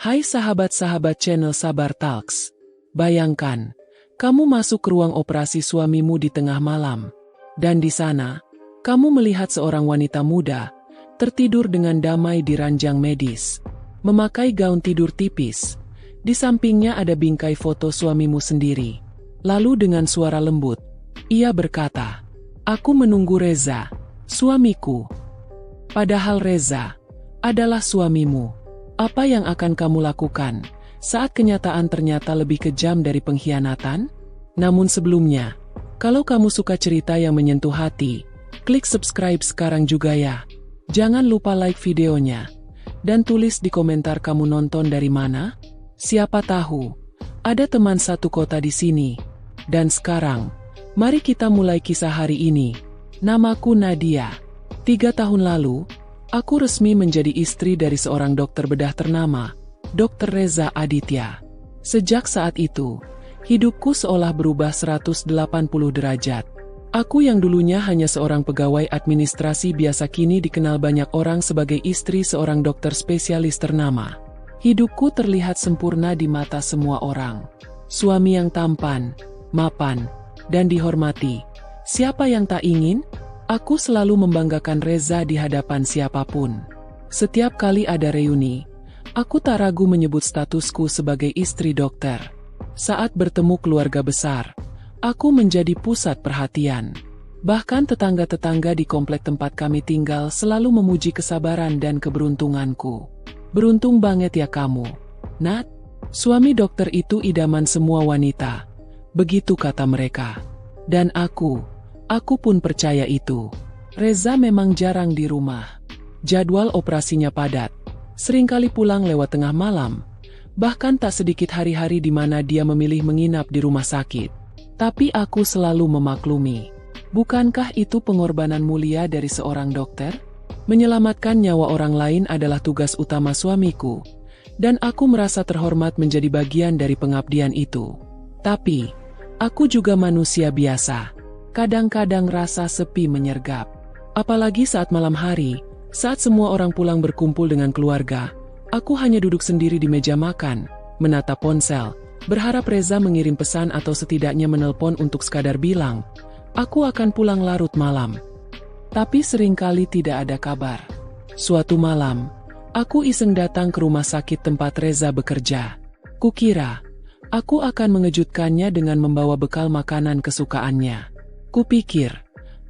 Hai sahabat-sahabat channel Sabar Talks. Bayangkan, kamu masuk ke ruang operasi suamimu di tengah malam. Dan di sana, kamu melihat seorang wanita muda, tertidur dengan damai di ranjang medis. Memakai gaun tidur tipis. Di sampingnya ada bingkai foto suamimu sendiri. Lalu dengan suara lembut, ia berkata, "Aku menunggu Reza, suamiku." Padahal Reza adalah suamimu. Apa yang akan kamu lakukan saat kenyataan ternyata lebih kejam dari pengkhianatan? Namun sebelumnya, kalau kamu suka cerita yang menyentuh hati, klik subscribe sekarang juga ya. Jangan lupa like videonya. Dan tulis di komentar kamu nonton dari mana. Siapa tahu, ada teman satu kota di sini. Dan sekarang, mari kita mulai kisah hari ini. Namaku Nadia. 3 tahun lalu, aku resmi menjadi istri dari seorang dokter bedah ternama, Dr. Reza Aditya. Sejak saat itu, hidupku seolah berubah 180 derajat. Aku yang dulunya hanya seorang pegawai administrasi biasa kini dikenal banyak orang sebagai istri seorang dokter spesialis ternama. Hidupku terlihat sempurna di mata semua orang. Suami yang tampan, mapan, dan dihormati. Siapa yang tak ingin? Aku selalu membanggakan Reza di hadapan siapapun. Setiap kali ada reuni, aku tak ragu menyebut statusku sebagai istri dokter. Saat bertemu keluarga besar, aku menjadi pusat perhatian. Bahkan tetangga-tetangga di komplek tempat kami tinggal selalu memuji kesabaran dan keberuntunganku. Beruntung banget ya kamu, Nat. Suami dokter itu idaman semua wanita. Begitu kata mereka. Dan aku pun percaya itu. Reza memang jarang di rumah. Jadwal operasinya padat. Seringkali pulang lewat tengah malam. Bahkan tak sedikit hari-hari di mana dia memilih menginap di rumah sakit. Tapi aku selalu memaklumi. Bukankah itu pengorbanan mulia dari seorang dokter? Menyelamatkan nyawa orang lain adalah tugas utama suamiku. Dan aku merasa terhormat menjadi bagian dari pengabdian itu. Tapi, aku juga manusia biasa. Kadang-kadang rasa sepi menyergap. Apalagi saat malam hari, saat semua orang pulang berkumpul dengan keluarga, aku hanya duduk sendiri di meja makan, menatap ponsel, berharap Reza mengirim pesan atau setidaknya menelpon untuk sekadar bilang, "Aku akan pulang larut malam." Tapi seringkali tidak ada kabar. Suatu malam, aku iseng datang ke rumah sakit tempat Reza bekerja. Kukira, aku akan mengejutkannya dengan membawa bekal makanan kesukaannya. Kupikir,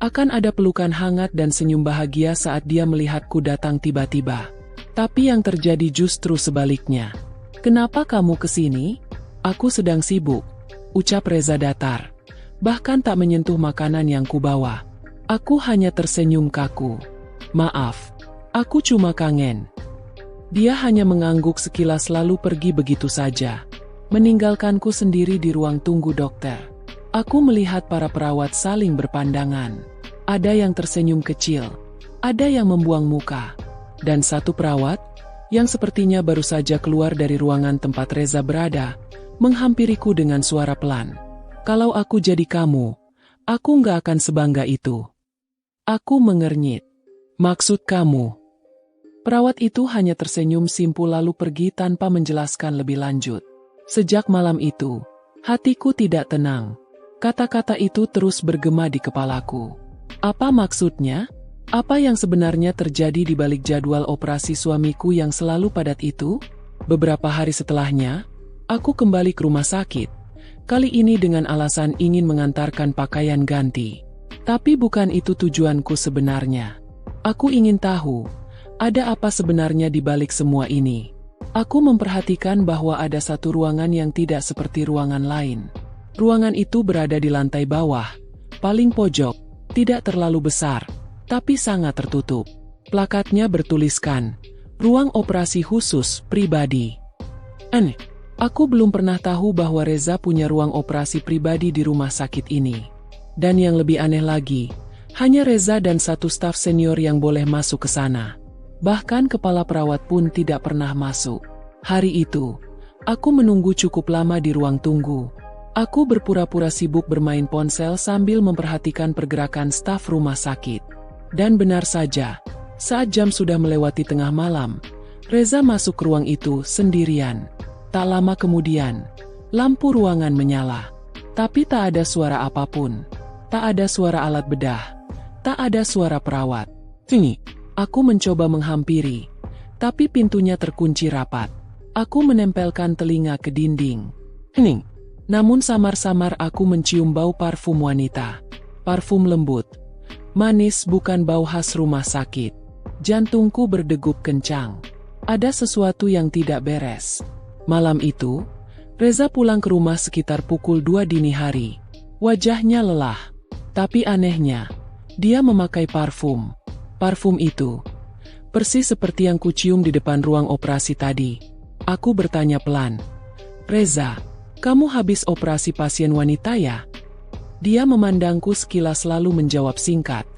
akan ada pelukan hangat dan senyum bahagia saat dia melihatku datang tiba-tiba. Tapi yang terjadi justru sebaliknya. "Kenapa kamu kesini?" "Aku sedang sibuk," ucap Reza datar. Bahkan tak menyentuh makanan yang kubawa. Aku hanya tersenyum kaku. "Maaf, aku cuma kangen." Dia hanya mengangguk sekilas lalu pergi begitu saja. Meninggalkanku sendiri di ruang tunggu dokter. Aku melihat para perawat saling berpandangan. Ada yang tersenyum kecil, ada yang membuang muka. Dan satu perawat, yang sepertinya baru saja keluar dari ruangan tempat Reza berada, menghampiriku dengan suara pelan. "Kalau aku jadi kamu, aku nggak akan sebangga itu." Aku mengernyit. "Maksud kamu?" Perawat itu hanya tersenyum simpul lalu pergi tanpa menjelaskan lebih lanjut. Sejak malam itu, hatiku tidak tenang. Kata-kata itu terus bergema di kepalaku. Apa maksudnya? Apa yang sebenarnya terjadi di balik jadwal operasi suamiku yang selalu padat itu? Beberapa hari setelahnya, aku kembali ke rumah sakit. Kali ini dengan alasan ingin mengantarkan pakaian ganti. Tapi bukan itu tujuanku sebenarnya. Aku ingin tahu, ada apa sebenarnya di balik semua ini. Aku memperhatikan bahwa ada satu ruangan yang tidak seperti ruangan lain. Ruangan itu berada di lantai bawah, paling pojok, tidak terlalu besar, tapi sangat tertutup. Plakatnya bertuliskan, "Ruang operasi khusus pribadi." Aku belum pernah tahu bahwa Reza punya ruang operasi pribadi di rumah sakit ini. Dan yang lebih aneh lagi, hanya Reza dan satu staf senior yang boleh masuk ke sana. Bahkan kepala perawat pun tidak pernah masuk. Hari itu, aku menunggu cukup lama di ruang tunggu. Aku berpura-pura sibuk bermain ponsel sambil memperhatikan pergerakan staf rumah sakit. Dan benar saja, saat jam sudah melewati tengah malam, Reza masuk ruang itu sendirian. Tak lama kemudian, lampu ruangan menyala. Tapi tak ada suara apapun. Tak ada suara alat bedah. Tak ada suara perawat. Tini, aku mencoba menghampiri. Tapi pintunya terkunci rapat. Aku menempelkan telinga ke dinding. Hening. Namun samar-samar aku mencium bau parfum wanita. Parfum lembut. Manis, bukan bau khas rumah sakit. Jantungku berdegup kencang. Ada sesuatu yang tidak beres. Malam itu, Reza pulang ke rumah sekitar pukul 2 dini hari. Wajahnya lelah. Tapi anehnya, dia memakai parfum. Parfum itu persis seperti yang kucium di depan ruang operasi tadi. Aku bertanya pelan. Reza, kamu habis operasi pasien wanita ya? Dia memandangku sekilas lalu menjawab singkat.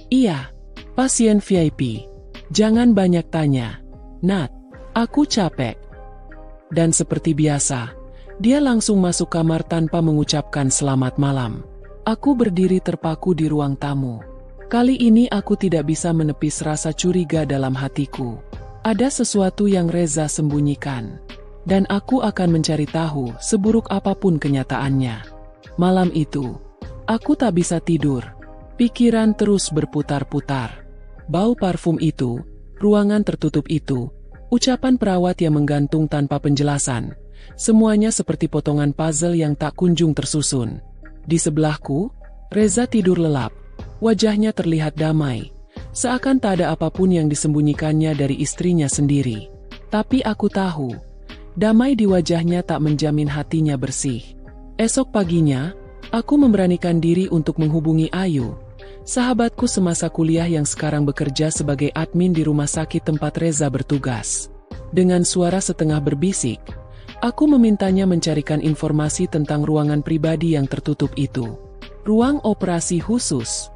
Iya, pasien VIP. Jangan banyak tanya. Nat, aku capek. Dan seperti biasa, dia langsung masuk kamar tanpa mengucapkan selamat malam. Aku berdiri terpaku di ruang tamu. Kali ini aku tidak bisa menepis rasa curiga dalam hatiku. Ada sesuatu yang Reza sembunyikan. Dan aku akan mencari tahu seburuk apapun kenyataannya. Malam itu, aku tak bisa tidur. Pikiran terus berputar-putar. Bau parfum itu, ruangan tertutup itu, ucapan perawat yang menggantung tanpa penjelasan. Semuanya seperti potongan puzzle yang tak kunjung tersusun. Di sebelahku, Reza tidur lelap. Wajahnya terlihat damai. Seakan tak ada apapun yang disembunyikannya dari istrinya sendiri. Tapi aku tahu, damai di wajahnya tak menjamin hatinya bersih. Esok paginya, aku memberanikan diri untuk menghubungi Ayu, sahabatku semasa kuliah yang sekarang bekerja sebagai admin di rumah sakit tempat Reza bertugas. Dengan suara setengah berbisik, aku memintanya mencarikan informasi tentang ruangan pribadi yang tertutup itu. Ruang operasi khusus.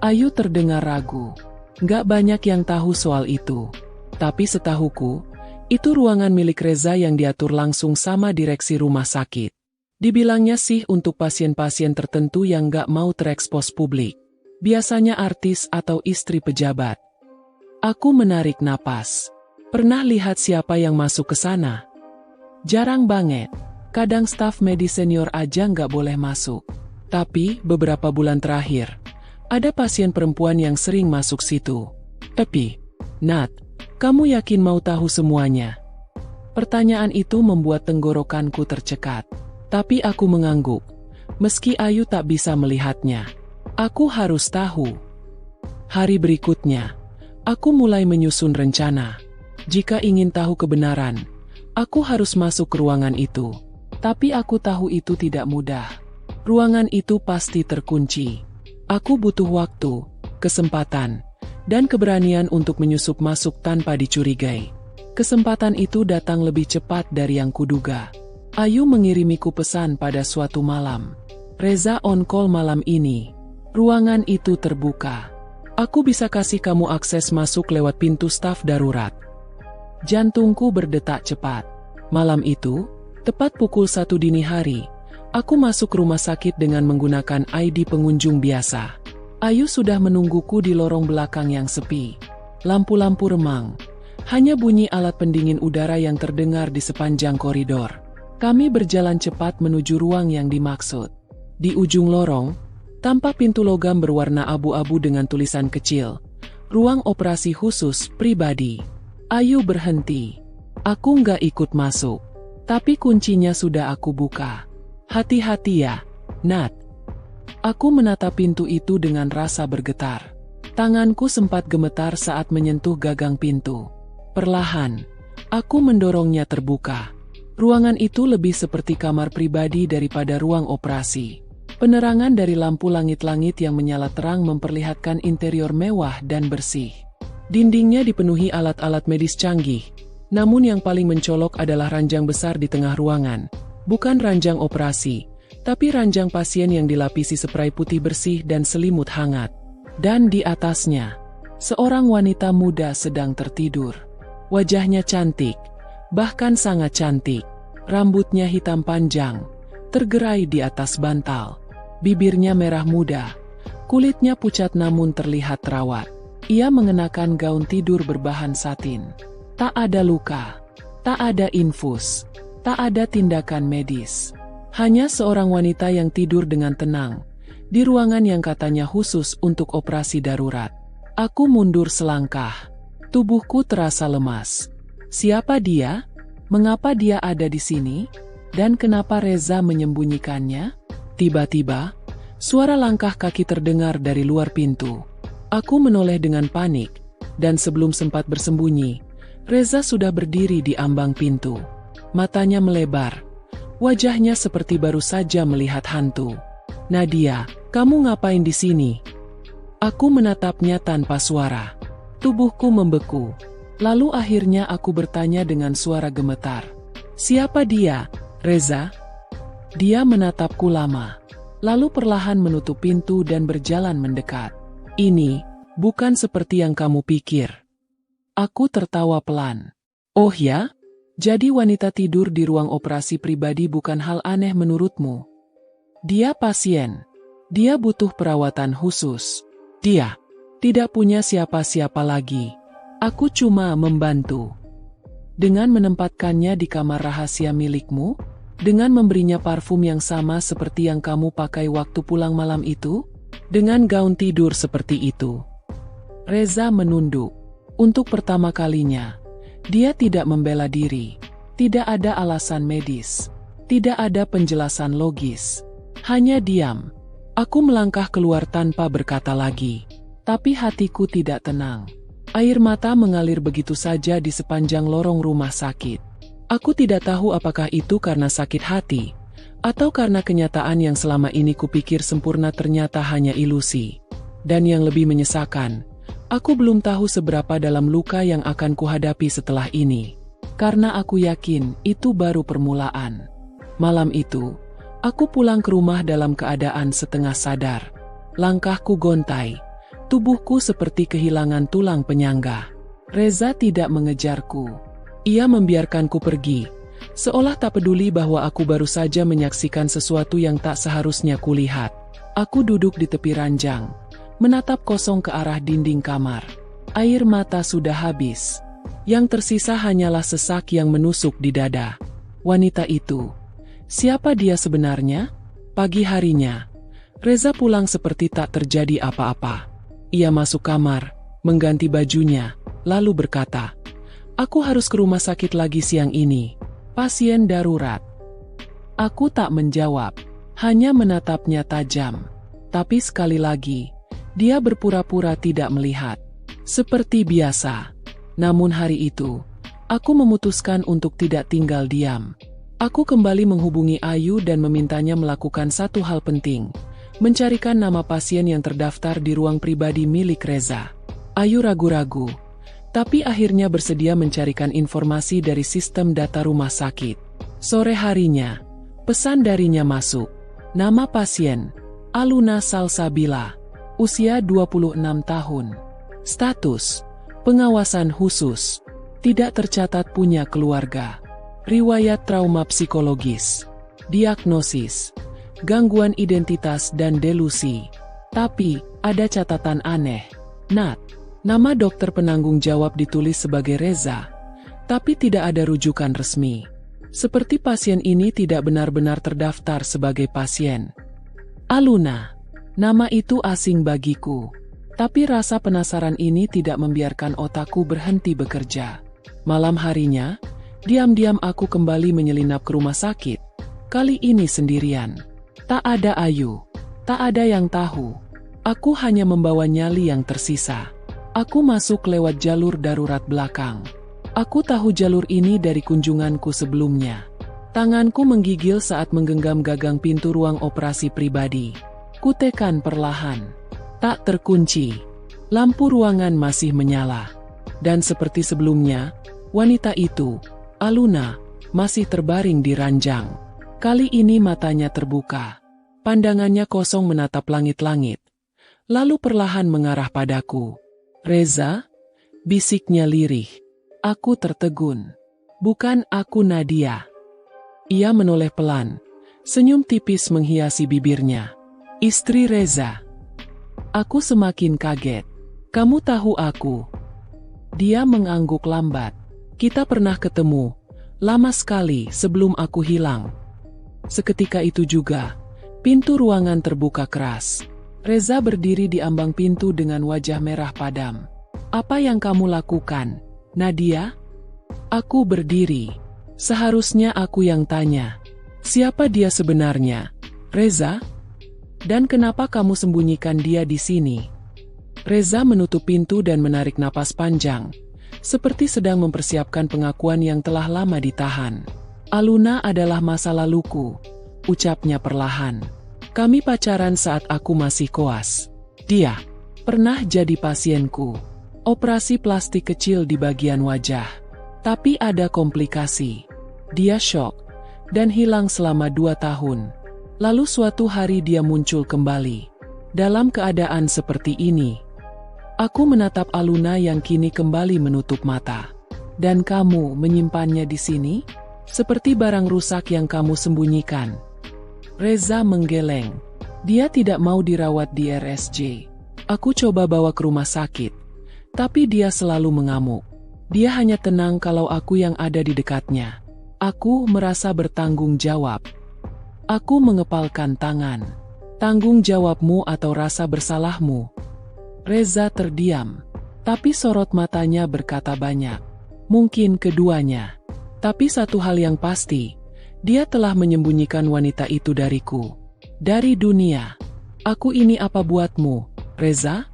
Ayu terdengar ragu. Gak banyak yang tahu soal itu. Tapi setahuku, itu ruangan milik Reza yang diatur langsung sama direksi rumah sakit. Dibilangnya sih untuk pasien-pasien tertentu yang gak mau terekspos publik. Biasanya artis atau istri pejabat. Aku menarik napas. Pernah lihat siapa yang masuk ke sana? Jarang banget. Kadang staf medis senior aja nggak boleh masuk. Tapi, beberapa bulan terakhir, ada pasien perempuan yang sering masuk situ. Tapi, Nat, kamu yakin mau tahu semuanya? Pertanyaan itu membuat tenggorokanku tercekat. Tapi aku mengangguk. Meski Ayu tak bisa melihatnya. Aku harus tahu. Hari berikutnya, aku mulai menyusun rencana. Jika ingin tahu kebenaran, aku harus masuk ke ruangan itu. Tapi aku tahu itu tidak mudah. Ruangan itu pasti terkunci. Aku butuh waktu, kesempatan, dan keberanian untuk menyusup masuk tanpa dicurigai. Kesempatan itu datang lebih cepat dari yang kuduga. Ayu mengirimiku pesan pada suatu malam. Reza on call malam ini. Ruangan itu terbuka. Aku bisa kasih kamu akses masuk lewat pintu staf darurat. Jantungku berdetak cepat. Malam itu, tepat pukul 1 dini hari, aku masuk rumah sakit dengan menggunakan ID pengunjung biasa. Ayu sudah menungguku di lorong belakang yang sepi. Lampu-lampu remang. Hanya bunyi alat pendingin udara yang terdengar di sepanjang koridor. Kami berjalan cepat menuju ruang yang dimaksud. Di ujung lorong, tampak pintu logam berwarna abu-abu dengan tulisan kecil. Ruang operasi khusus pribadi. Ayu berhenti. Aku nggak ikut masuk. Tapi kuncinya sudah aku buka. Hati-hati ya, Nat. Aku menatap pintu itu dengan rasa bergetar. Tanganku sempat gemetar saat menyentuh gagang pintu. Perlahan, aku mendorongnya terbuka. Ruangan itu lebih seperti kamar pribadi daripada ruang operasi. Penerangan dari lampu langit-langit yang menyala terang memperlihatkan interior mewah dan bersih. Dindingnya dipenuhi alat-alat medis canggih. Namun yang paling mencolok adalah ranjang besar di tengah ruangan. Bukan ranjang operasi, tapi ranjang pasien yang dilapisi spray putih bersih dan selimut hangat. Dan di atasnya, seorang wanita muda sedang tertidur. Wajahnya cantik, bahkan sangat cantik. Rambutnya hitam panjang, tergerai di atas bantal. Bibirnya merah muda, kulitnya pucat namun terlihat terawat. Ia mengenakan gaun tidur berbahan satin. Tak ada luka, tak ada infus, tak ada tindakan medis. Hanya seorang wanita yang tidur dengan tenang, di ruangan yang katanya khusus untuk operasi darurat. Aku mundur selangkah. Tubuhku terasa lemas. Siapa dia? Mengapa dia ada di sini? Dan kenapa Reza menyembunyikannya? Tiba-tiba, suara langkah kaki terdengar dari luar pintu. Aku menoleh dengan panik, dan sebelum sempat bersembunyi, Reza sudah berdiri di ambang pintu. Matanya melebar. Wajahnya seperti baru saja melihat hantu. Nadia, kamu ngapain di sini? Aku menatapnya tanpa suara. Tubuhku membeku. Lalu akhirnya aku bertanya dengan suara gemetar. Siapa dia, Reza? Dia menatapku lama. Lalu perlahan menutup pintu dan berjalan mendekat. Ini bukan seperti yang kamu pikir. Aku tertawa pelan. Oh ya? Jadi wanita tidur di ruang operasi pribadi bukan hal aneh menurutmu? Dia pasien. Dia butuh perawatan khusus. Dia tidak punya siapa-siapa lagi. Aku cuma membantu. Dengan menempatkannya di kamar rahasia milikmu, dengan memberinya parfum yang sama seperti yang kamu pakai waktu pulang malam itu, dengan gaun tidur seperti itu. Reza menunduk. Untuk pertama kalinya, dia tidak membela diri. Tidak ada alasan medis. Tidak ada penjelasan logis. Hanya diam. Aku melangkah keluar tanpa berkata lagi. Tapi hatiku tidak tenang. Air mata mengalir begitu saja di sepanjang lorong rumah sakit. Aku tidak tahu apakah itu karena sakit hati, atau karena kenyataan yang selama ini kupikir sempurna ternyata hanya ilusi. Dan yang lebih menyesakan, aku belum tahu seberapa dalam luka yang akan kuhadapi setelah ini. Karena aku yakin itu baru permulaan. Malam itu, aku pulang ke rumah dalam keadaan setengah sadar. Langkahku gontai. Tubuhku seperti kehilangan tulang penyangga. Reza tidak mengejarku. Ia membiarkanku pergi, seolah tak peduli bahwa aku baru saja menyaksikan sesuatu yang tak seharusnya kulihat. Aku duduk di tepi ranjang, menatap kosong ke arah dinding kamar. Air mata sudah habis. Yang tersisa hanyalah sesak yang menusuk di dada. Wanita itu, siapa dia sebenarnya? Pagi harinya, Reza pulang seperti tak terjadi apa-apa. Ia masuk kamar, mengganti bajunya, lalu berkata, "Aku harus ke rumah sakit lagi siang ini. Pasien darurat." Aku tak menjawab, hanya menatapnya tajam. Tapi sekali lagi, dia berpura-pura tidak melihat. Seperti biasa. Namun hari itu, aku memutuskan untuk tidak tinggal diam. Aku kembali menghubungi Ayu dan memintanya melakukan satu hal penting. Mencarikan nama pasien yang terdaftar di ruang pribadi milik Reza. Ayu ragu-ragu, tapi akhirnya bersedia mencarikan informasi dari sistem data rumah sakit. Sore harinya, pesan darinya masuk. Nama pasien, Aluna Salsabila. Usia 26 tahun. Status, pengawasan khusus. Tidak tercatat punya keluarga. Riwayat trauma psikologis. Diagnosis, gangguan identitas dan delusi. Tapi, ada catatan aneh. Nat, nama dokter penanggung jawab ditulis sebagai Reza, tapi tidak ada rujukan resmi. Seperti pasien ini tidak benar-benar terdaftar sebagai pasien. Aluna, nama itu asing bagiku. Tapi rasa penasaran ini tidak membiarkan otakku berhenti bekerja. Malam harinya, diam-diam aku kembali menyelinap ke rumah sakit. Kali ini sendirian. Tak ada Ayu, tak ada yang tahu. Aku hanya membawa nyali yang tersisa. Aku masuk lewat jalur darurat belakang. Aku tahu jalur ini dari kunjunganku sebelumnya. Tanganku menggigil saat menggenggam gagang pintu ruang operasi pribadi. Kutekan perlahan. Tak terkunci. Lampu ruangan masih menyala. Dan seperti sebelumnya, wanita itu, Aluna, masih terbaring di ranjang. Kali ini matanya terbuka. Pandangannya kosong menatap langit-langit. Lalu perlahan mengarah padaku. "Reza?" bisiknya lirih. Aku tertegun. "Bukan aku Nadia." Ia menoleh pelan. Senyum tipis menghiasi bibirnya. "Istri Reza." Aku semakin kaget. "Kamu tahu aku?" Dia mengangguk lambat. Kita pernah ketemu, lama sekali sebelum aku hilang. Seketika itu juga, pintu ruangan terbuka keras. Reza berdiri di ambang pintu dengan wajah merah padam. Apa yang kamu lakukan, Nadia? Aku berdiri. Seharusnya aku yang tanya. Siapa dia sebenarnya, Reza? Dan kenapa kamu sembunyikan dia di sini? Reza menutup pintu dan menarik napas panjang, seperti sedang mempersiapkan pengakuan yang telah lama ditahan. Aluna adalah masa laluku, ucapnya perlahan. Kami pacaran saat aku masih koas. Dia pernah jadi pasienku. Operasi plastik kecil di bagian wajah. Tapi ada komplikasi. Dia syok dan hilang selama 2 tahun. Lalu suatu hari dia muncul kembali. Dalam keadaan seperti ini, aku menatap Aluna yang kini kembali menutup mata. Dan kamu menyimpannya di sini? Seperti barang rusak yang kamu sembunyikan. Reza menggeleng. Dia tidak mau dirawat di RSJ. Aku coba bawa ke rumah sakit, tapi dia selalu mengamuk. Dia hanya tenang kalau aku yang ada di dekatnya. Aku merasa bertanggung jawab. Aku mengepalkan tangan. Tanggung jawabmu atau rasa bersalahmu? Reza terdiam, tapi sorot matanya berkata banyak. Mungkin keduanya. Tapi satu hal yang pasti, dia telah menyembunyikan wanita itu dariku. Dari dunia. Aku ini apa buatmu, Reza?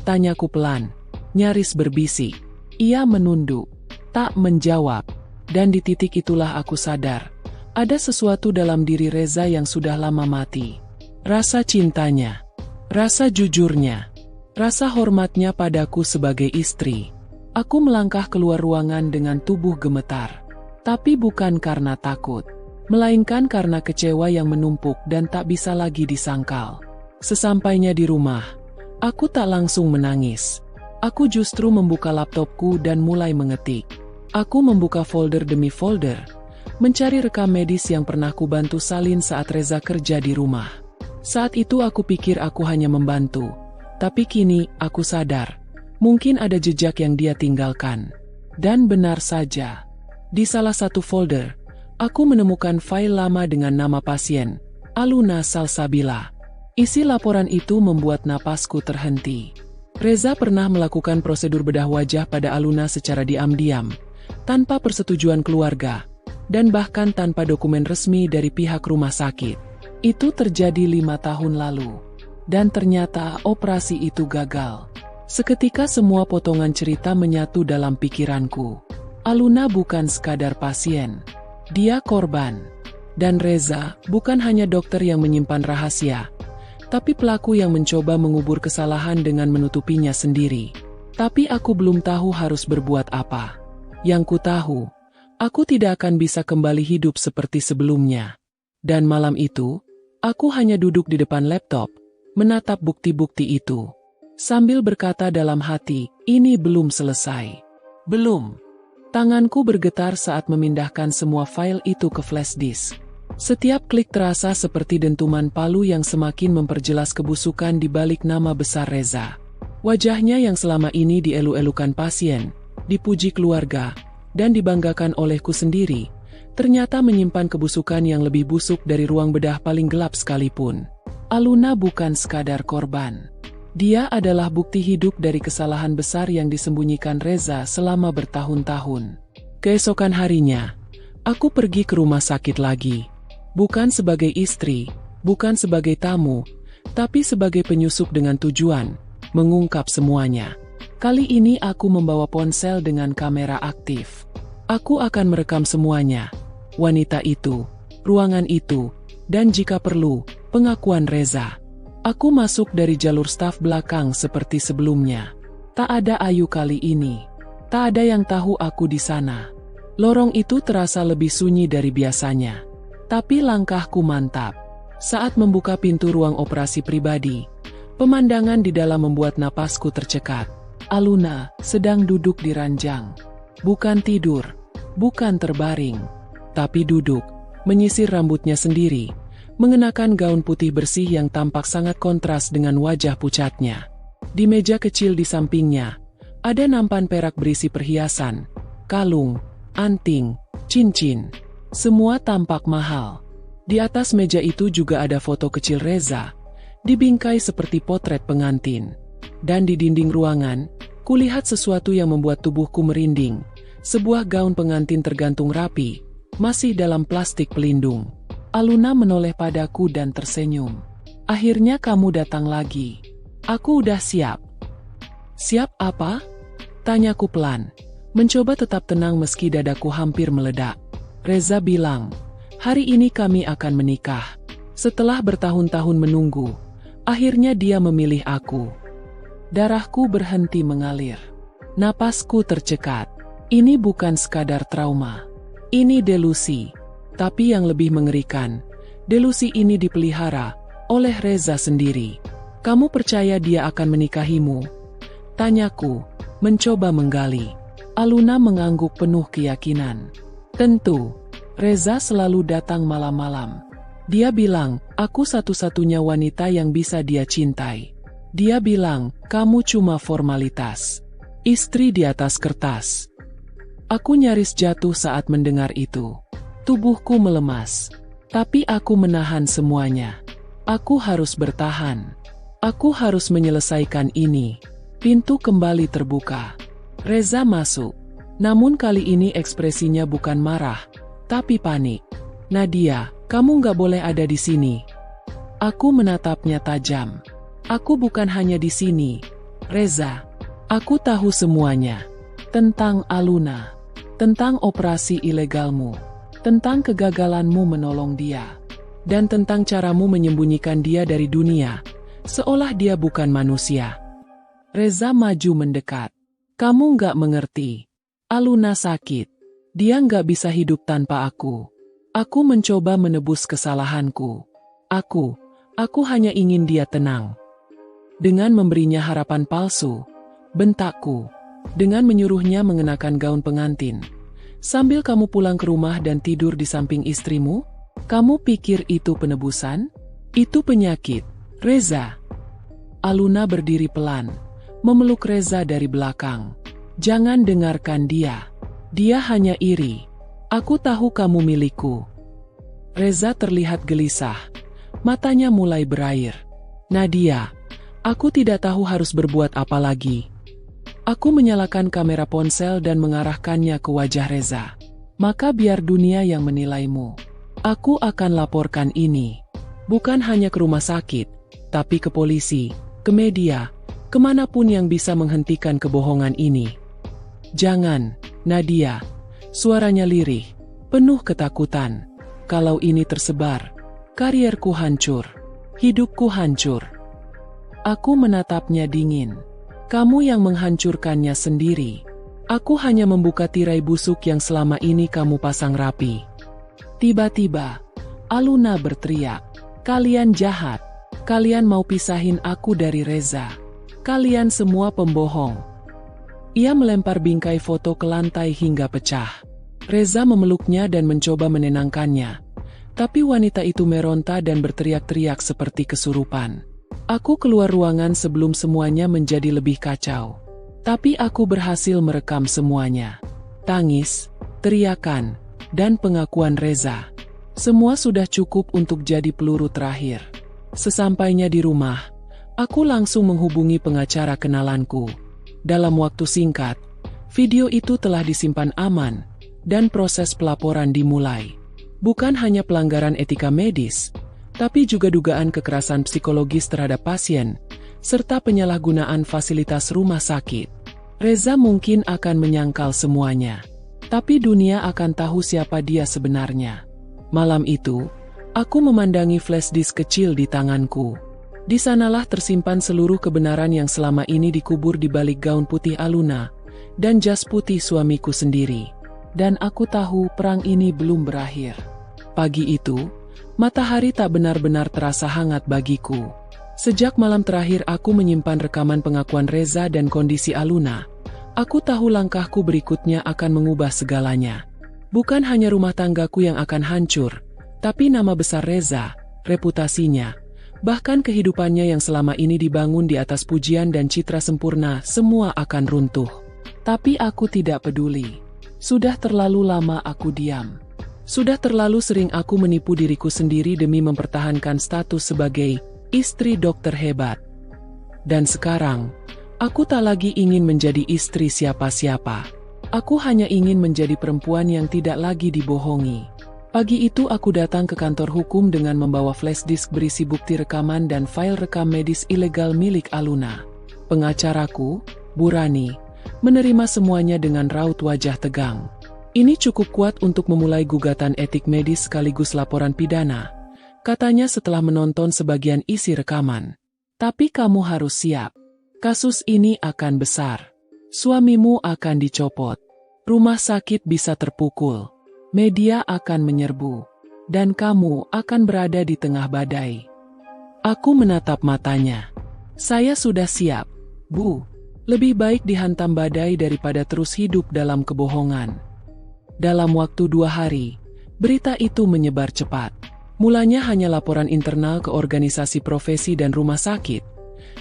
Tanyaku pelan, nyaris berbisik. Ia menunduk, tak menjawab. Dan di titik itulah aku sadar. Ada sesuatu dalam diri Reza yang sudah lama mati. Rasa cintanya. Rasa jujurnya. Rasa hormatnya padaku sebagai istri. Aku melangkah keluar ruangan dengan tubuh gemetar. Tapi bukan karena takut, melainkan karena kecewa yang menumpuk dan tak bisa lagi disangkal. Sesampainya di rumah, aku tak langsung menangis. Aku justru membuka laptopku dan mulai mengetik. Aku membuka folder demi folder, mencari rekam medis yang pernah kubantu salin saat Reza kerja di rumah. Saat itu aku pikir aku hanya membantu, tapi kini aku sadar, mungkin ada jejak yang dia tinggalkan. Dan benar saja. Di salah satu folder, aku menemukan file lama dengan nama pasien, Aluna Salsabila. Isi laporan itu membuat napasku terhenti. Reza pernah melakukan prosedur bedah wajah pada Aluna secara diam-diam, tanpa persetujuan keluarga, dan bahkan tanpa dokumen resmi dari pihak rumah sakit. Itu terjadi 5 tahun lalu. Dan ternyata operasi itu gagal. Seketika semua potongan cerita menyatu dalam pikiranku. Aluna bukan sekadar pasien. Dia korban. Dan Reza bukan hanya dokter yang menyimpan rahasia, tapi pelaku yang mencoba mengubur kesalahan dengan menutupinya sendiri. Tapi aku belum tahu harus berbuat apa. Yang ku tahu, aku tidak akan bisa kembali hidup seperti sebelumnya. Dan malam itu, aku hanya duduk di depan laptop, menatap bukti-bukti itu. Sambil berkata dalam hati, ini belum selesai. Belum. Tanganku bergetar saat memindahkan semua file itu ke flash disk. Setiap klik terasa seperti dentuman palu yang semakin memperjelas kebusukan di balik nama besar Reza. Wajahnya yang selama ini dielu-elukan pasien, dipuji keluarga, dan dibanggakan olehku sendiri, ternyata menyimpan kebusukan yang lebih busuk dari ruang bedah paling gelap sekalipun. Aluna bukan sekadar korban. Dia adalah bukti hidup dari kesalahan besar yang disembunyikan Reza selama bertahun-tahun. Keesokan harinya, aku pergi ke rumah sakit lagi. Bukan sebagai istri, bukan sebagai tamu, tapi sebagai penyusup dengan tujuan mengungkap semuanya. Kali ini aku membawa ponsel dengan kamera aktif. Aku akan merekam semuanya. Wanita itu, ruangan itu, dan jika perlu, pengakuan Reza. Aku masuk dari jalur staf belakang seperti sebelumnya. Tak ada Ayu kali ini. Tak ada yang tahu aku di sana. Lorong itu terasa lebih sunyi dari biasanya. Tapi langkahku mantap. Saat membuka pintu ruang operasi pribadi, pemandangan di dalam membuat napasku tercekat. Aluna sedang duduk di ranjang. Bukan tidur, bukan terbaring, tapi duduk, menyisir rambutnya sendiri, mengenakan gaun putih bersih yang tampak sangat kontras dengan wajah pucatnya. Di meja kecil di sampingnya, ada nampan perak berisi perhiasan, kalung, anting, cincin. Semua tampak mahal. Di atas meja itu juga ada foto kecil Reza, dibingkai seperti potret pengantin. Dan di dinding ruangan, kulihat sesuatu yang membuat tubuhku merinding. Sebuah gaun pengantin tergantung rapi, masih dalam plastik pelindung. Aluna menoleh padaku dan tersenyum. Akhirnya kamu datang lagi. Aku udah siap. Siap apa? Tanyaku pelan, mencoba tetap tenang meski dadaku hampir meledak. Reza bilang, hari ini kami akan menikah. Setelah bertahun-tahun menunggu, akhirnya dia memilih aku. Darahku berhenti mengalir. Napasku tercekat. Ini bukan sekadar trauma. Ini delusi. Tapi yang lebih mengerikan, delusi ini dipelihara oleh Reza sendiri. Kamu percaya dia akan menikahimu? Tanyaku, mencoba menggali. Aluna mengangguk penuh keyakinan. Tentu, Reza selalu datang malam-malam. Dia bilang, aku satu-satunya wanita yang bisa dia cintai. Dia bilang, kamu cuma formalitas. Istri di atas kertas. Aku nyaris jatuh saat mendengar itu. Tubuhku melemas. Tapi aku menahan semuanya. Aku harus bertahan. Aku harus menyelesaikan ini. Pintu kembali terbuka. Reza masuk. Namun kali ini ekspresinya bukan marah, tapi panik. Nadia, kamu nggak boleh ada di sini. Aku menatapnya tajam. Aku bukan hanya di sini. Reza, aku tahu semuanya. Tentang Aluna. Tentang operasi ilegalmu. Tentang kegagalanmu menolong dia. Dan tentang caramu menyembunyikan dia dari dunia. Seolah dia bukan manusia. Reza maju mendekat. Kamu nggak mengerti. Aluna sakit. Dia nggak bisa hidup tanpa aku. Aku mencoba menebus kesalahanku. Aku hanya ingin dia tenang. Dengan memberinya harapan palsu, bentakku. Dengan menyuruhnya mengenakan gaun pengantin. Sambil kamu pulang ke rumah dan tidur di samping istrimu? Kamu pikir itu penebusan? Itu penyakit, Reza. Aluna berdiri pelan, memeluk Reza dari belakang. Jangan dengarkan dia. Dia hanya iri. Aku tahu kamu milikku. Reza terlihat gelisah. Matanya mulai berair. Nadia, aku tidak tahu harus berbuat apa lagi. Aku menyalakan kamera ponsel dan mengarahkannya ke wajah Reza. Maka biar dunia yang menilaimu. Aku akan laporkan ini. Bukan hanya ke rumah sakit, tapi ke polisi, ke media, kemanapun yang bisa menghentikan kebohongan ini. Jangan, Nadia. Suaranya lirih, penuh ketakutan. Kalau ini tersebar, karierku hancur. Hidupku hancur. Aku menatapnya dingin. Kamu yang menghancurkannya sendiri. Aku hanya membuka tirai busuk yang selama ini kamu pasang rapi. Tiba-tiba, Aluna berteriak. Kalian jahat. Kalian mau pisahin aku dari Reza. Kalian semua pembohong. Ia melempar bingkai foto ke lantai hingga pecah. Reza memeluknya dan mencoba menenangkannya. Tapi wanita itu meronta dan berteriak-teriak seperti kesurupan. Aku keluar ruangan sebelum semuanya menjadi lebih kacau. Tapi aku berhasil merekam semuanya. Tangis, teriakan, dan pengakuan Reza. Semua sudah cukup untuk jadi peluru terakhir. Sesampainya di rumah, aku langsung menghubungi pengacara kenalanku. Dalam waktu singkat, video itu telah disimpan aman, dan proses pelaporan dimulai. Bukan hanya pelanggaran etika medis, tapi juga dugaan kekerasan psikologis terhadap pasien, serta penyalahgunaan fasilitas rumah sakit. Reza mungkin akan menyangkal semuanya, tapi dunia akan tahu siapa dia sebenarnya. Malam itu, aku memandangi flash disk kecil di tanganku. Di sanalah tersimpan seluruh kebenaran yang selama ini dikubur di balik gaun putih Aluna, dan jas putih suamiku sendiri. Dan aku tahu perang ini belum berakhir. Pagi itu, matahari tak benar-benar terasa hangat bagiku. Sejak malam terakhir aku menyimpan rekaman pengakuan Reza dan kondisi Aluna, aku tahu langkahku berikutnya akan mengubah segalanya. Bukan hanya rumah tanggaku yang akan hancur, tapi nama besar Reza, reputasinya, bahkan kehidupannya yang selama ini dibangun di atas pujian dan citra sempurna, semua akan runtuh. Tapi aku tidak peduli. Sudah terlalu lama aku diam. Sudah terlalu sering aku menipu diriku sendiri demi mempertahankan status sebagai istri dokter hebat. Dan sekarang, aku tak lagi ingin menjadi istri siapa-siapa. Aku hanya ingin menjadi perempuan yang tidak lagi dibohongi. Pagi itu aku datang ke kantor hukum dengan membawa flash disk berisi bukti rekaman dan file rekam medis ilegal milik Aluna. Pengacaraku, Burani, menerima semuanya dengan raut wajah tegang. Ini cukup kuat untuk memulai gugatan etik medis sekaligus laporan pidana, katanya setelah menonton sebagian isi rekaman. Tapi kamu harus siap. Kasus ini akan besar. Suamimu akan dicopot. Rumah sakit bisa terpukul. Media akan menyerbu. Dan kamu akan berada di tengah badai. Aku menatap matanya. Saya sudah siap, Bu. Lebih baik dihantam badai daripada terus hidup dalam kebohongan. Dalam waktu 2 hari, berita itu menyebar cepat. Mulanya hanya laporan internal ke organisasi profesi dan rumah sakit.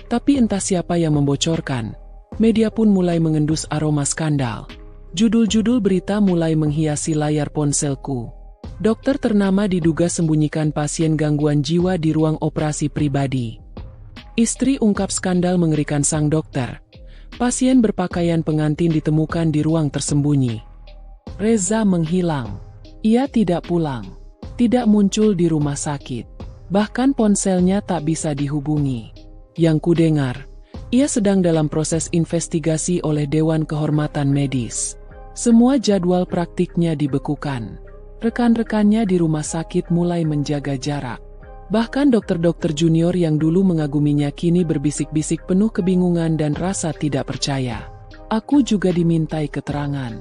Tapi entah siapa yang membocorkan, media pun mulai mengendus aroma skandal. Judul-judul berita mulai menghiasi layar ponselku. Dokter ternama diduga sembunyikan pasien gangguan jiwa di ruang operasi pribadi. Istri ungkap skandal mengerikan sang dokter. Pasien berpakaian pengantin ditemukan di ruang tersembunyi. Reza menghilang. Ia tidak pulang. Tidak muncul di rumah sakit. Bahkan ponselnya tak bisa dihubungi. Yang kudengar, ia sedang dalam proses investigasi oleh Dewan Kehormatan Medis. Semua jadwal praktiknya dibekukan. Rekan-rekannya di rumah sakit mulai menjaga jarak. Bahkan dokter-dokter junior yang dulu mengaguminya kini berbisik-bisik penuh kebingungan dan rasa tidak percaya. Aku juga dimintai keterangan.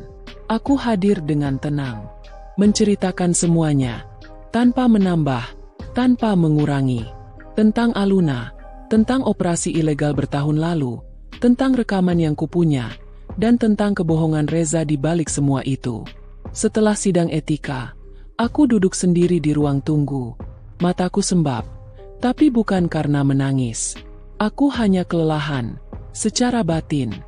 Aku hadir dengan tenang, menceritakan semuanya, tanpa menambah, tanpa mengurangi. Tentang Aluna, tentang operasi ilegal bertahun lalu, tentang rekaman yang kupunya, dan tentang kebohongan Reza di balik semua itu. Setelah sidang etika, aku duduk sendiri di ruang tunggu. Mataku sembab, tapi bukan karena menangis. Aku hanya kelelahan, secara batin.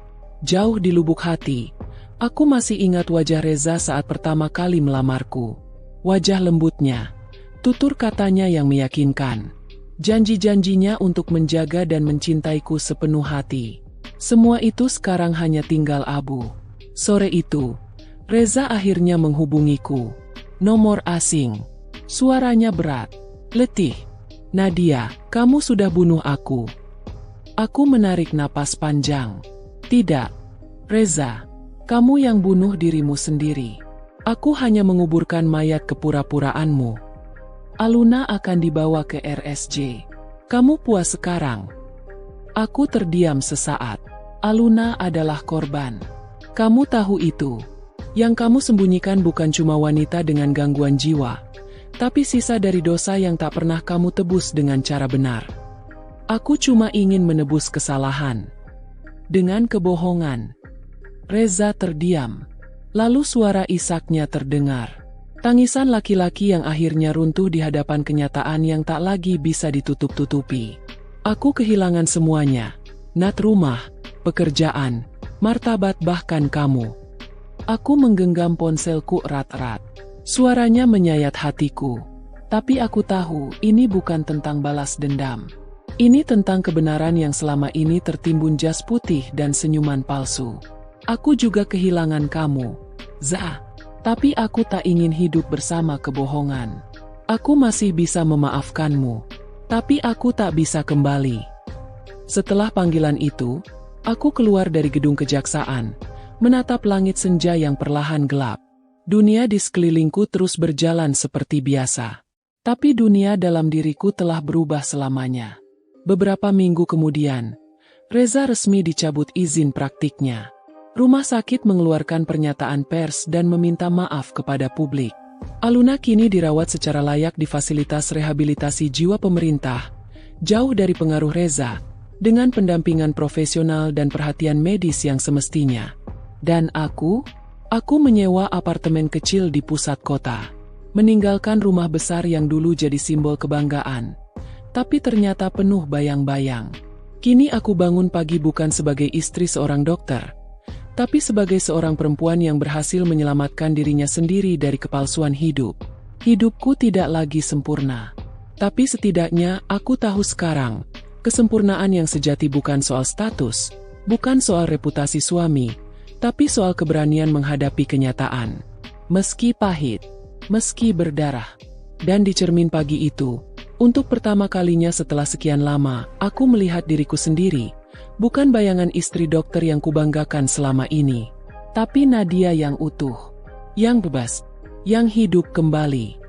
Jauh di lubuk hati, aku masih ingat wajah Reza saat pertama kali melamarku. Wajah lembutnya, tutur katanya yang meyakinkan. Janji-janjinya untuk menjaga dan mencintaiku sepenuh hati. Semua itu sekarang hanya tinggal abu. Sore itu, Reza akhirnya menghubungiku. Nomor asing. Suaranya berat, letih. Nadia, kamu sudah bunuh aku. Aku menarik napas panjang. Tidak, Reza. Kamu yang bunuh dirimu sendiri. Aku hanya menguburkan mayat kepura-puraanmu. Aluna akan dibawa ke RSJ. Kamu puas sekarang? Aku terdiam sesaat. Aluna adalah korban. Kamu tahu itu. Yang kamu sembunyikan bukan cuma wanita dengan gangguan jiwa, tapi sisa dari dosa yang tak pernah kamu tebus dengan cara benar. Aku cuma ingin menebus kesalahan. Dengan kebohongan. Reza terdiam. Lalu suara isaknya terdengar. Tangisan laki-laki yang akhirnya runtuh di hadapan kenyataan yang tak lagi bisa ditutup-tutupi. Aku kehilangan semuanya. Nat, rumah, pekerjaan, martabat, bahkan kamu. Aku menggenggam ponselku erat-erat. Suaranya menyayat hatiku. Tapi aku tahu ini bukan tentang balas dendam. Ini tentang kebenaran yang selama ini tertimbun jas putih dan senyuman palsu. Aku juga kehilangan kamu, Za. Tapi aku tak ingin hidup bersama kebohongan. Aku masih bisa memaafkanmu, tapi aku tak bisa kembali. Setelah panggilan itu, aku keluar dari gedung kejaksaan, menatap langit senja yang perlahan gelap. Dunia di sekelilingku terus berjalan seperti biasa. Tapi dunia dalam diriku telah berubah selamanya. Beberapa minggu kemudian, Reza resmi dicabut izin praktiknya. Rumah sakit mengeluarkan pernyataan pers dan meminta maaf kepada publik. Aluna kini dirawat secara layak di fasilitas rehabilitasi jiwa pemerintah, jauh dari pengaruh Reza, dengan pendampingan profesional dan perhatian medis yang semestinya. Dan aku menyewa apartemen kecil di pusat kota, meninggalkan rumah besar yang dulu jadi simbol kebanggaan, tapi ternyata penuh bayang-bayang. Kini aku bangun pagi bukan sebagai istri seorang dokter, Tapi sebagai seorang perempuan yang berhasil menyelamatkan dirinya sendiri dari kepalsuan hidup, hidupku tidak lagi sempurna. Tapi setidaknya aku tahu sekarang, kesempurnaan yang sejati bukan soal status, bukan soal reputasi suami, tapi soal keberanian menghadapi kenyataan. Meski pahit, meski berdarah. Dan di cermin pagi itu, untuk pertama kalinya setelah sekian lama, aku melihat diriku sendiri, bukan bayangan istri dokter yang kubanggakan selama ini, tapi Nadia yang utuh, yang bebas, yang hidup kembali.